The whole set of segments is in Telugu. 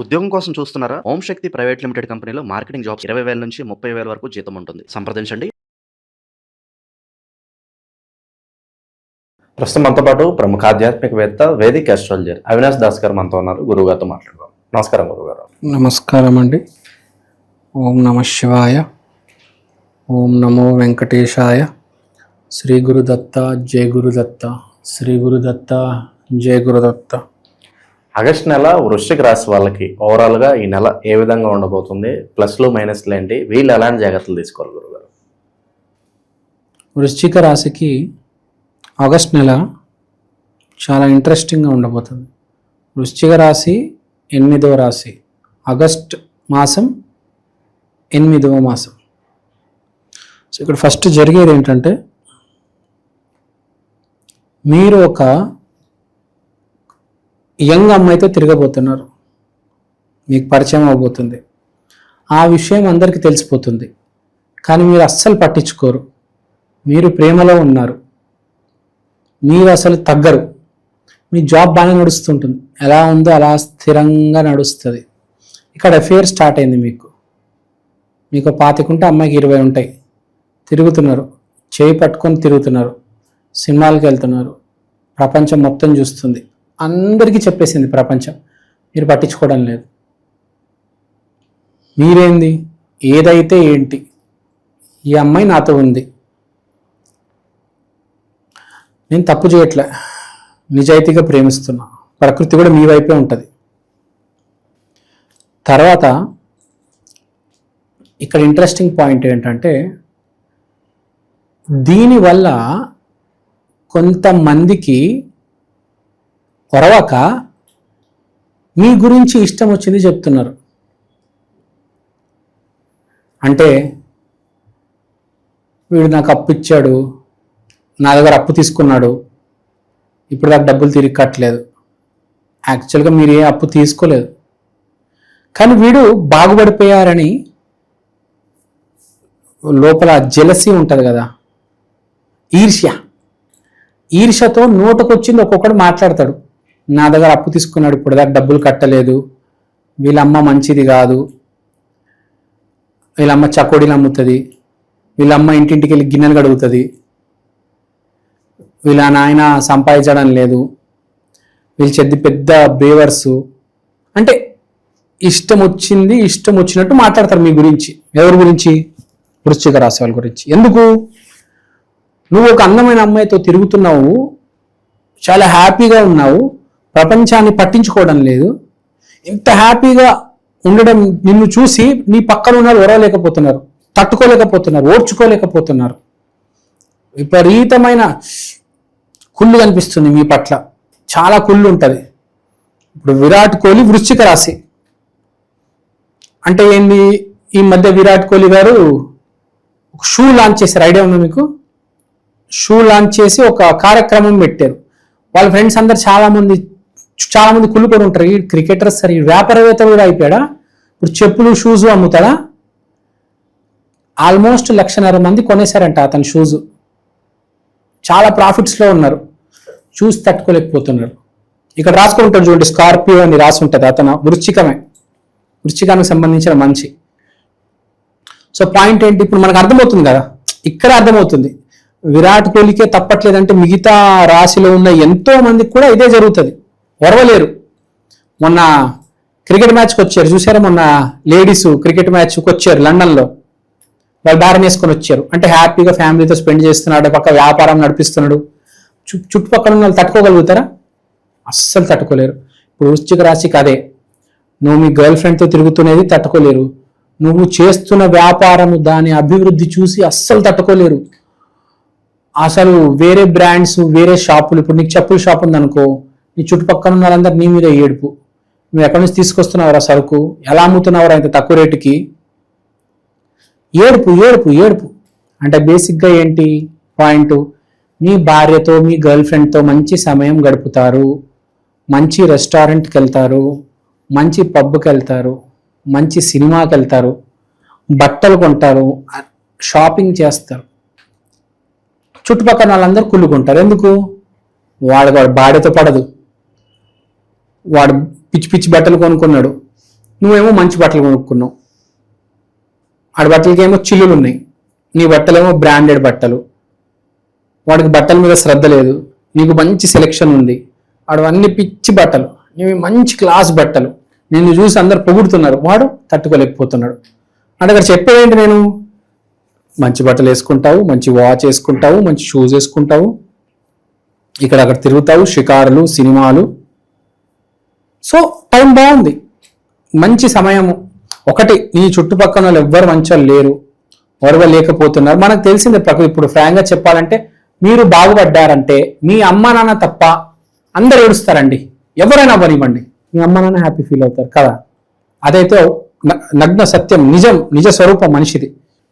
ఉద్యోగం కోసం చూస్తున్నారా? ఓం శక్తి ప్రైవేట్ లిమిటెడ్ కంపెనీలో మార్కెటింగ్ జాబ్స్ 20,000 నుంచి 30,000 వరకు జీతం ఉంటుంది. సంప్రదించండి. ప్రస్తుతం మనతో పాటు ప్రముఖ ఆధ్యాత్మికవేత్త వేదిక్ ఆస్ట్రాలజర్ అవినాష్ దాస్ గారు మనతో ఉన్నారు. గురువుగారితో మాట్లాడదాం. నమస్కారం గురుగారు. నమస్కారం అండి. ఓం నమ శివాయ, ఓం నమో వెంకటేశాయ. శ్రీ గురుదత్త జయ గురుదత్త, శ్రీ గురుదత్త జయ గురుదత్త. ఆగస్టు నెల వృశ్చిక రాశి వాళ్ళకి ఓవరాల్గా ఈ నెల ఏ విధంగా ఉండబోతుంది, ప్లస్లు మైనస్లు ఏంటి, వీళ్ళు ఎలాంటి జాగ్రత్తలు తీసుకోవాలి గురుగారు? వృశ్చిక రాశికి ఆగస్ట్ నెల చాలా ఇంట్రెస్టింగ్గా ఉండబోతుంది. వృశ్చిక రాశి 8వ రాశి, ఆగస్ట్ మాసం 8వ మాసం. సో ఇక్కడ ఫస్ట్ జరిగేది ఏంటంటే, మీరు ఒక యంగ్ అమ్మాయితో తిరగబోతున్నారు. మీకు పరిచయం అవబోతుంది. ఆ విషయం అందరికీ తెలిసిపోతుంది, కానీ మీరు అస్సలు పట్టించుకోరు. మీరు ప్రేమలో ఉన్నారు, మీరు అసలు తగ్గరు. మీ జాబ్ బాగానే నడుస్తుంటుంది, ఎలా ఉందో అలా స్థిరంగా నడుస్తుంది. ఇక్కడ అఫేర్ స్టార్ట్ అయింది. మీకు 25 ఉంటే అమ్మాయికి 20 ఉంటాయి. తిరుగుతున్నారు, చేయి పట్టుకొని తిరుగుతున్నారు, సినిమాలకు వెళ్తున్నారు, ప్రపంచం మొత్తం చూస్తుంది, అందరికీ చెప్పేసింది ప్రపంచం. మీరు పట్టించుకోవడం లేదు. మీరేంది, ఏదైతే ఏంటి, ఈ అమ్మాయి నాతో ఉంది, నేను తప్పు చేయట్లే, నిజాయితీగా ప్రేమిస్తున్నా, ప్రకృతి కూడా మీ వైపే ఉంటుంది. తర్వాత ఇక్కడ ఇంట్రెస్టింగ్ పాయింట్ ఏంటంటే, దీనివల్ల కొంతమందికి కొరవక మీ గురించి ఇష్టం వచ్చింది చెప్తున్నారు. అంటే వీడు నాకు అప్పు ఇచ్చాడు, నా దగ్గర అప్పు తీసుకున్నాడు, ఇప్పుడు నాకు డబ్బులు తిరిగి కట్టలేదు. యాక్చువల్గా మీరు ఏ అప్పు తీసుకోలేదు, కానీ వీడు బాగుపడిపోయారని లోపల జెలసీ ఉంటుంది కదా, ఈర్ష్యతో నోటుకొచ్చింది ఒక్కొక్కడు మాట్లాడతాడు. నా దగ్గర అప్పు తీసుకున్నాడు, ఇప్పుడు దాకా డబ్బులు కట్టలేదు, వీళ్ళమ్మ మంచిది కాదు, వీళ్ళమ్మ చకోడీలు అమ్ముతుంది, వీళ్ళమ్మ ఇంటింటికి వెళ్ళి గిన్నెలు కడుగుతుంది, వీళ్ళ నాయన సంపాదించడం లేదు, వీళ్ళు చెద్ది పెద్ద బేవర్సు. అంటే ఇష్టం వచ్చినట్టు మాట్లాడతారు మీ గురించి. ఎవరి గురించి? వృశ్చిక రాశి వాళ్ళ గురించి. ఎందుకు? నువ్వు ఒక అందమైన అమ్మాయితో తిరుగుతున్నావు, చాలా హ్యాపీగా ఉన్నావు, ప్రపంచాన్ని పట్టించుకోవడం లేదు. ఇంత హ్యాపీగా ఉండడం నిన్ను చూసి నీ పక్కన ఉన్నారు ఓరవలేకపోతున్నారు, తట్టుకోలేకపోతున్నారు, ఓర్చుకోలేకపోతున్నారు. విపరీతమైన కుళ్ళు కనిపిస్తుంది మీ పట్ల, చాలా కుళ్ళు ఉంటుంది. ఇప్పుడు విరాట్ కోహ్లీ వృశ్చిక రాశి అంటే ఏంది? ఈ మధ్య విరాట్ కోహ్లీ గారు ఒక షూ లాంచ్ చేశారు. ఐడియా ఉందా మీకు? షూ లాంచ్ చేసి ఒక కార్యక్రమం పెట్టారు. వాళ్ళ ఫ్రెండ్స్ అందరు చాలా మంది కుళ్ళుకొని ఉంటారు. ఈ క్రికెటర్ సరే, ఈ వ్యాపారవేత్త కూడా అయిపోయాడా? ఇప్పుడు చెప్పులు షూస్ అమ్ముతాడా? ఆల్మోస్ట్ 1,50,000 మంది కొనేశారంట అతని షూస్. చాలా ప్రాఫిట్స్లో ఉన్నారు. చూసి తట్టుకోలేకపోతున్నారు. ఇక్కడ రాసుకుంటాడు చూడండి, స్కార్పియో అని రాసి ఉంటుంది. అతను వృశ్చికానికి సంబంధించిన మంచి. సో పాయింట్ ఏంటి? ఇప్పుడు మనకు అర్థమవుతుంది కదా, ఇక్కడ అర్థమవుతుంది. విరాట్ కోహ్లీకే తప్పట్లేదంటే మిగతా రాశిలో ఉన్న ఎంతో మందికి కూడా ఇదే జరుగుతుంది. ఒరవలేరు. మొన్న క్రికెట్ మ్యాచ్కి వచ్చారు చూసారా? మొన్న లేడీస్ క్రికెట్ మ్యాచ్కి వచ్చారు లండన్లో. వాళ్ళు భారం వేసుకొని వచ్చారు. అంటే హ్యాపీగా ఫ్యామిలీతో స్పెండ్ చేస్తున్నాడు, పక్క వ్యాపారం నడిపిస్తున్నాడు. చుట్టుపక్కల ఉన్న వాళ్ళు తట్టుకోగలుగుతారా? అస్సలు తట్టుకోలేరు. ఇప్పుడు వృశ్చిక రాశికి అదే. నువ్వు మీ గర్ల్ ఫ్రెండ్తో తిరుగుతున్నది తట్టుకోలేరు. నువ్వు చేస్తున్న వ్యాపారము, దాని అభివృద్ధి చూసి అస్సలు తట్టుకోలేరు. అసలు వేరే బ్రాండ్స్, వేరే షాపులు, ఇప్పుడు నీకు చెప్పుల షాప్ ఉందనుకో, నీ చుట్టుపక్కల ఉన్న వాళ్ళందరూ నీ మీద ఏడుపు. నువ్వు ఎక్కడి నుంచి తీసుకొస్తున్నావురా సరుకు, ఎలా అమ్ముతున్నావురా ఇంత తక్కువ రేటుకి? ఏడుపు. అంటే బేసిక్గా ఏంటి పాయింట్? మీ భార్యతో, మీ గర్ల్ ఫ్రెండ్తో మంచి సమయం గడుపుతారు, మంచి రెస్టారెంట్కి వెళ్తారు, మంచి పబ్కి వెళ్తారు, మంచి సినిమాకి వెళ్తారు, బట్టలు కొంటారు, షాపింగ్ చేస్తారు. చుట్టుపక్కల వాళ్ళందరూ కుళ్ళుకుంటారు. ఎందుకు? వాడు భార్యతో పడదు, వాడు పిచ్చి బట్టలు కొనుక్కున్నాడు, నువ్వేమో మంచి బట్టలు కొనుక్కున్నావు, ఆడ బట్టలకి ఏమో చిల్లులు ఉన్నాయి, నీ బట్టలేమో బ్రాండెడ్ బట్టలు, వాడికి బట్టల మీద శ్రద్ధ లేదు, నీకు మంచి సెలెక్షన్ ఉంది, వాడు అన్ని పిచ్చి బట్టలు, నీవి మంచి క్లాస్ బట్టలు, నిన్ను చూసి అందరు పొగుడుతున్నారు, వాడు తట్టుకోలేకపోతున్నాడు. అంటే అక్కడ చెప్పేదేంటి, నేను మంచి బట్టలు వేసుకుంటావు, మంచి వాచ్ వేసుకుంటావు, మంచి షూస్ వేసుకుంటావు, ఇక్కడ అక్కడ తిరుగుతావు, షికారులు, సినిమాలు. సో టైం బాగుంది, మంచి సమయము. ఒకటి, నీ చుట్టుపక్కల వాళ్ళు ఎవ్వరు మంచోళ్ళు లేరు, ఎవరు లేకపోతున్నారు. మనకు తెలిసిందే ప్రకృతి. ఇప్పుడు ఫ్రాంక్గా చెప్పాలంటే, మీరు బాగుపడ్డారంటే మీ అమ్మ నాన్న తప్ప అందరు ఏడుస్తారండి. ఎవరైనా పనివ్వండి, మీ అమ్మ నాన్న హ్యాపీ ఫీల్ అవుతారు కదా. అదైతే నగ్న సత్యం, నిజ స్వరూపం మనిషిది.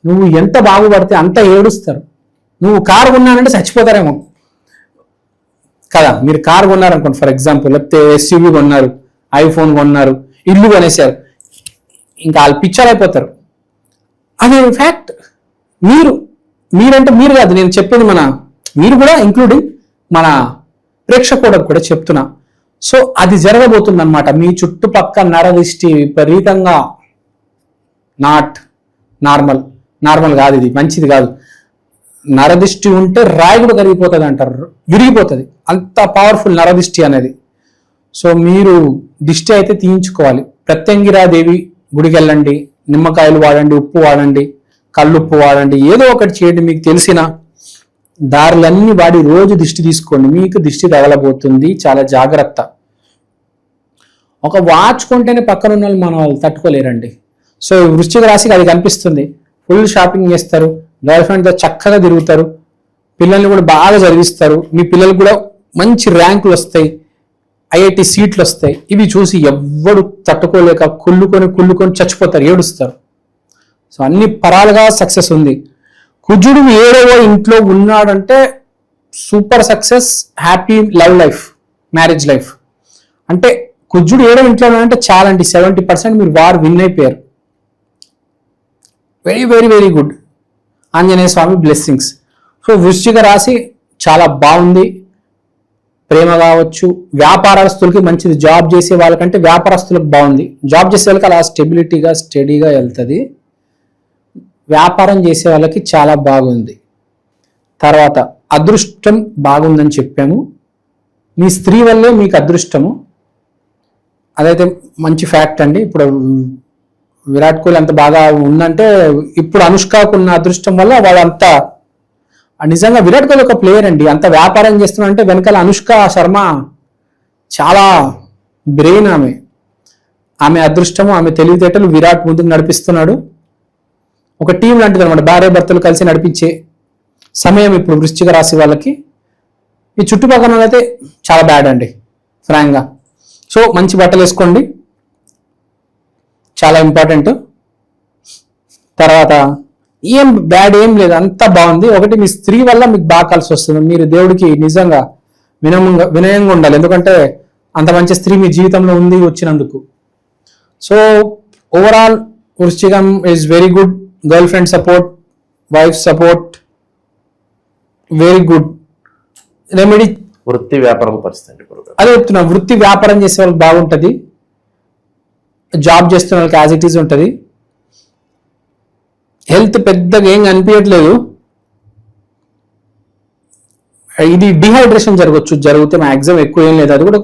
నువ్వు ఎంత బాగుపడితే అంత ఏడుస్తారు. నువ్వు కారు కొన్నానంటే చచ్చిపోతారేమో కదా. మీరు కారు కొన్నారనుకోండి ఫర్ ఎగ్జాంపుల్, లేకపోతే ఎస్యూవీ కొన్నారు, ఐఫోన్ కొన్నారు, ఇల్లు కొనేసారు, ఇంకా వాళ్ళు పిచ్చరైపోతారు. అదే ఫ్యాక్ట్. మీరంటే మీరు కాదు, నేను చెప్పేది మీరు కూడా ఇంక్లూడింగ్ మన ప్రేక్షకులకు కూడా చెప్తున్నా. సో అది జరగబోతుంది అనమాట. మీ చుట్టుపక్క నరదిష్టి విపరీతంగా నాట్ నార్మల్ కాదు, ఇది మంచిది కాదు. నరదిష్టి ఉంటే రాయి కూడా కరిగిపోతుంది అంటారు, విరిగిపోతుంది, అంత పవర్ఫుల్ నరదిష్టి అనేది. సో మీరు దిష్టి అయితే తీయించుకోవాలి. ప్రత్యంగిరాదేవి గుడికి వెళ్ళండి, నిమ్మకాయలు వాడండి, ఉప్పు వాడండి, కల్లుప్పు వాడండి, ఏదో ఒకటి చేయండి. మీకు తెలిసిన దారులన్నీ వాడి రోజు దిష్టి తీసుకోండి, మీకు దిష్టి తగలబోతుంది. చాలా జాగ్రత్త. ఒక వాచ్ కొంటేనే పక్కన ఉన్న వాళ్ళు తట్టుకోలేరండి. సో వృశ్చిక రాశికి అది కనిపిస్తుంది. ఫుల్ షాపింగ్ చేస్తారు, గర్ల్ ఫ్రెండ్తో చక్కగా తిరుగుతారు, పిల్లల్ని కూడా బాగా చదివిస్తారు, మీ పిల్లలకు కూడా మంచి ర్యాంకులు వస్తాయి, ఐఐటి సీట్లు వస్తాయి. ఇవి చూసి ఎవ్వడు తట్టుకోలేక కుళ్ళుకొని చచ్చిపోతారు, ఏడుస్తారు. సో అన్ని పరాలుగా సక్సెస్ ఉంది. కుజుడు 7వ ఇంట్లో ఉన్నాడంటే super success, happy love life, marriage life. అంటే కుజుడు 7వ ఇంట్లో ఉన్నాడంటే చాలా అండి, 70% మీరు వారు విన్ అయిపోయారు. Very very very good. Anjaneya Swamy blessings. So వృశ్చిక రాశి చాలా బాగుంది. ప్రేమ కావచ్చు, వ్యాపారస్తులకి మంచిది. జాబ్ చేసే వాళ్ళకంటే వ్యాపారస్తులకు బాగుంది. జాబ్ చేసే వాళ్ళకి అలా స్టెబిలిటీగా స్టడీగా వెళ్తుంది. వ్యాపారం చేసే వాళ్ళకి చాలా బాగుంది. తర్వాత అదృష్టం బాగుందని చెప్పాము. మీ స్త్రీ వల్లే మీకు అదృష్టము, అదైతే మంచి ఫ్యాక్ట్ అండి. ఇప్పుడు విరాట్ కోహ్లీ అంత బాగా ఉందంటే ఇప్పుడు అనుష్కకు ఉన్న అదృష్టం వల్ల వాళ్ళంతా. నిజంగా విరాట్ కోహ్లీ ఒక ప్లేయర్ అండి, అంత వ్యాపారం చేస్తున్నా అంటే వెనకాల అనుష్క శర్మ చాలా బ్రెయిన్. ఆమె అదృష్టము, ఆమె తెలివితేటలు విరాట్ ముందుకు నడిపిస్తున్నాడు. ఒక టీం లాంటిది అనమాట, భార్య భర్తలు కలిసి నడిపించే సమయం ఇప్పుడు వృశ్చిక రాశి వాళ్ళకి. ఈ చుట్టుపక్కల అయితే చాలా బ్యాడ్ అండి ఫ్రాంక్గా. సో మంచి బట్టలు వేసుకోండి, చాలా ఇంపార్టెంట్. తర్వాత ఏం బ్యాడ్ ఏం లేదు, అంతా బాగుంది. ఒకటి, మీ స్త్రీ వల్ల మీకు బాగా కలిసి వస్తుంది. మీరు దేవుడికి నిజంగా వినయంగా ఉండాలి, ఎందుకంటే అంత మంచి స్త్రీ మీ జీవితంలో ఉంది వచ్చినందుకు. సో ఓవరాల్ వృశ్చికం is very good. Girl friend support, wife support, very good. Remedy వృత్తి వ్యాపారం పరిస్థితి అదే చెప్తున్నా, వృత్తి వ్యాపారం చేసే వాళ్ళకి బాగుంటుంది, జాబ్ చేస్తున్న వాళ్ళకి యాజ్ ఇట్ ఈజ్ ఉంటుంది. హెల్త్ పెద్దగా ఏం అనిపించట్లేదు. ఇది డిహైడ్రేషన్ జరిగితే మ్యాక్సిమం ఎక్కువ ఏం లేదు, అది కూడా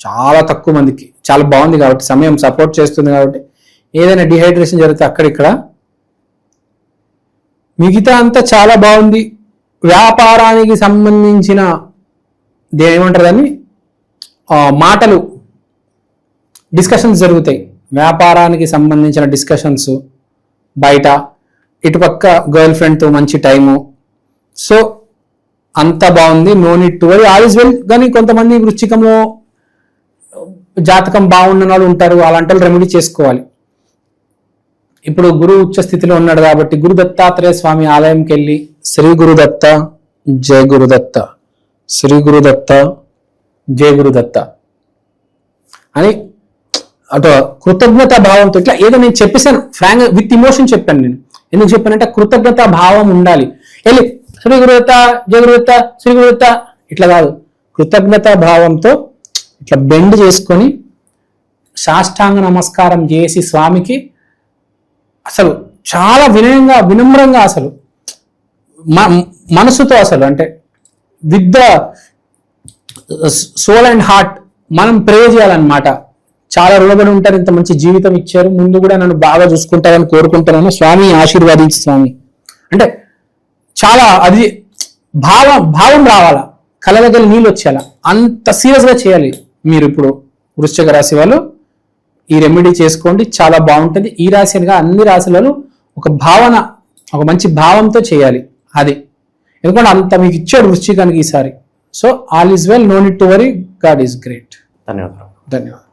చాలా తక్కువ మందికి. చాలా బాగుంది కాబట్టి, సమయం సపోర్ట్ చేస్తుంది కాబట్టి ఏదైనా డిహైడ్రేషన్ జరిగితే అక్కడిక్కడ. మిగతా అంతా చాలా బాగుంది. వ్యాపారానికి సంబంధించిన ఏమంటారు దాన్ని, మాటలు డిస్కషన్స్ జరుగుతాయి. వ్యాపారానికి సంబంధించిన డిస్కషన్స్ బయట, ఇటుపక్క గర్ల్ ఫ్రెండ్తో మంచి టైము. సో అంత బాగుంది, no need to worry, all is well. కానీ కొంతమంది వృశ్చికంలో జాతకం బాగున్న వాళ్ళు ఉంటారు, అలాంటి వాళ్ళు రెమెడీ చేసుకోవాలి. ఇప్పుడు గురువు ఉచ్చ స్థితిలో ఉన్నాడు కాబట్టి గురు దత్తాత్రేయ స్వామి ఆలయంకి వెళ్ళి శ్రీ గురుదత్త జయ గురుదత్త, శ్రీ గురుదత్త జయ గురుదత్త అని అటు కృతజ్ఞతా భావంతో ఇట్లా ఏదో నేను చెప్పేశాను ఫ్రాంక్ విత్ ఇమోషన్ చెప్పాను. నేను ఎందుకు చెప్పానంటే కృతజ్ఞతా భావం ఉండాలి. వెళ్ళి శ్రీ గురుదత్త జయ గురుదత్త శ్రీ గురుదత్త ఇట్లా కాదు, కృతజ్ఞతా భావంతో ఇట్లా బెండ్ చేసుకొని సాష్టాంగ నమస్కారం చేసి స్వామికి అసలు చాలా వినమ్రంగా అసలు మనసుతో అసలు అంటే with the soul and heart మనం ప్రే చేయాలన్నమాట. చాలా రుణపడి ఉంటారు, ఇంత మంచి జీవితం ఇచ్చారు, ముందు కూడా నన్ను బాగా చూసుకుంటారని కోరుకుంటున్నాను, స్వామి ఆశీర్వాదించు స్వామి అంటే చాలా అది భావం రావాలా, కళ్ళ దగ్గర నీళ్ళు వచ్చేయాలా, అంత సీరియస్ గా చేయాలి. మీరు ఇప్పుడు వృశ్చిక రాశి వాళ్ళు ఈ రెమెడీ చేసుకోండి, చాలా బాగుంటుంది. ఈ రాశిగా అన్ని రాశులలో ఒక మంచి భావంతో చేయాలి అది, ఎందుకంటే అంత మీకు ఇచ్చాడు వృశ్చికానికి ఈసారి. So all is well, no need to worry, God is great. ధన్యవాదాలు. ధన్యవాదాలు.